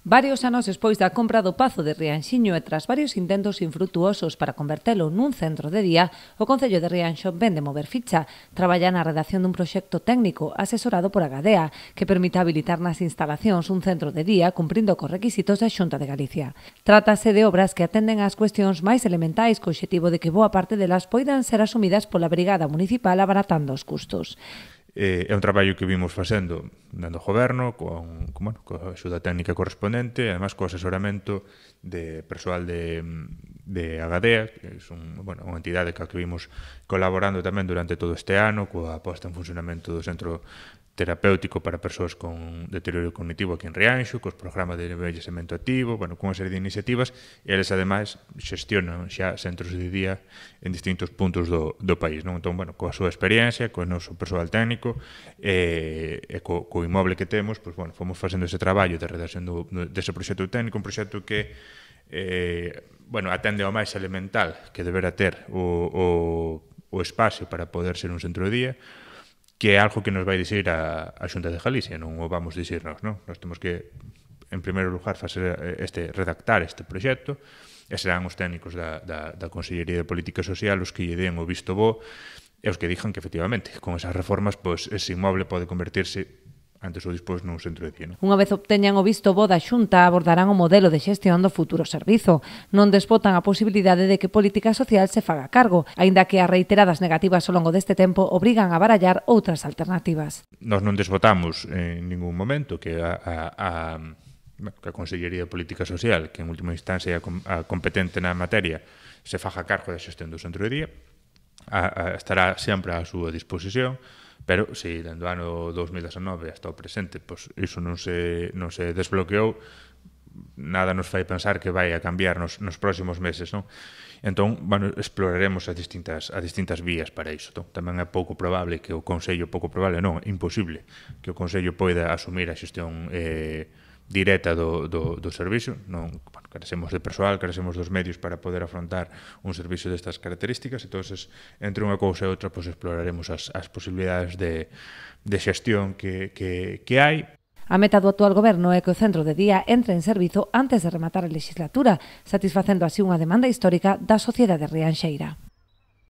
Varios anos despois da compra do Pazo de Rianxiño e tras varios intentos infrutuosos para convertelo nun centro de día, o Concello de Rianxo ven de mover ficha. Traballa na redacción dun proxecto técnico asesorado por a Gadea, que permite habilitar nas instalacións un centro de día cumprindo cos requisitos da Xunta de Galicia. Trátase de obras que atenden ás cuestións máis elementais co obxectivo de que boa parte delas poidan ser asumidas pola Brigada Municipal abaratando os custos. É un traballo que vimos facendo dando o goberno coa axuda técnica correspondente e además co asesoramento de persoal de Agadea, que é unha entidade que vimos colaborando tamén durante todo este ano coa posta en funcionamento do centro terapéutico para persoas con deterioro cognitivo aquí en Rianxo, cos programas de envellecemento activo, cunha serie de iniciativas, e eles, ademais, xestionan xa centros de día en distintos puntos do país, non? Entón, coa súa experiencia, co noso persoal técnico, e co inmoble que temos, fomos facendo ese traballo de redacción dese proxecto técnico, un proxecto que atende ao máis elemental que deberá ter o espacio para poder ser un centro de día, que é algo que nos vai dicir a Xunta de Galicia, non o vamos dicir nós, non? Nós temos que, en primeiro lugar, redactar este proxecto, e serán os técnicos da Consellería de Política Social os que lle den o visto bo e os que digan que, efectivamente, con esas reformas, ese inmoble pode convertirse antes ou despois nun centro de día. Unha vez obteñan o visto bo da Xunta, abordarán o modelo de xestión do futuro servizo. Non desbotan a posibilidade de que Política Social se faga cargo, aínda que as reiteradas negativas ao longo deste tempo obrigan a barallar outras alternativas. Nós non desbotamos en ningún momento que a Consellería de Política Social, que en última instancia é a competente na materia, se faga cargo da xestión do centro de día, estará sempre á súa disposición. Pero, se dende o ano 2019 hasta o presente iso non se desbloqueou, nada nos fai pensar que vai a cambiar nos próximos meses, non? Entón, exploraremos as distintas vías para iso. Tamén é pouco probable que o Consello, imposible, que o Consello poida asumir a xestión directa do servicio. Carecemos de persoal, carecemos dos medios para poder afrontar un servicio destas características, entón, entre unha cousa e outra, exploraremos as posibilidades de xestión que hai. A meta do actual goberno é que o centro de día entre en servizo antes de rematar a legislatura, satisfacendo así unha demanda histórica da sociedade rianxeira.